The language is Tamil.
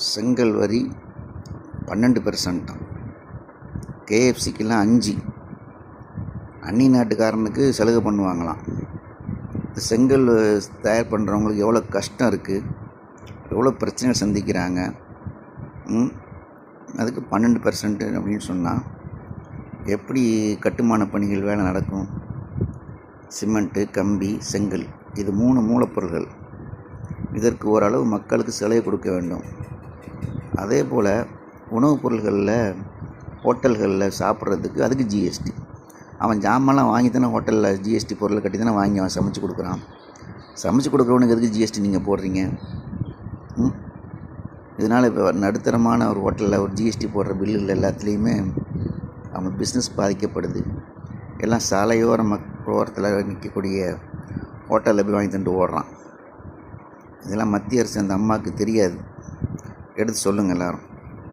செங்கல் வரி 12%. கேஎஃப்சிக்கெல்லாம் 5. அந்நிய நாட்டுக்காரனுக்கு சலுகை பண்ணுவாங்களாம். செங்கல் தயார் பண்ணுறவங்களுக்கு எவ்வளோ கஷ்டம் இருக்குது, எவ்வளோ பிரச்சனைகள் சந்திக்கிறாங்க. அதுக்கு 12% அப்படின்னு சொன்னால் எப்படி கட்டுமான பணிகள் வேலை நடக்கும்? சிமெண்ட்டு, கம்பி, செங்கல், இது 3 மூலப்பொருள்கள். இதற்கு ஓரளவு மக்களுக்கு சலுகை கொடுக்க வேண்டும். அதே போல் உணவுப் பொருள்களில், ஹோட்டல்களில் சாப்பிட்றதுக்கு அதுக்கு ஜிஎஸ்டி. அவன் ஜாமான்லாம் வாங்கி தானே ஹோட்டலில் ஜிஎஸ்டி பொருளை கட்டி தானே வாங்கி அவன் சமைச்சு கொடுக்குறான். சமைச்சு கொடுக்குறவனுக்கு எதுக்கு ஜிஎஸ்டி நீங்கள் போடுறீங்க? இதனால் இப்போ நடுத்தரமான ஒரு ஹோட்டலில் ஒரு ஜிஎஸ்டி போடுற பில்லுகள் எல்லாத்துலேயுமே அவன் பிஸ்னஸ் பாதிக்கப்படுது. எல்லாம் சாலையோர ஓரத்தில் நிற்கக்கூடிய ஹோட்டலில் போய் வாங்கி தந்துட்டு ஓடுறான். இதெல்லாம் மத்திய அரசு அந்த அம்மாவுக்கு தெரியாது. எடுத்து சொல்லுங்கள் எல்லோரும்.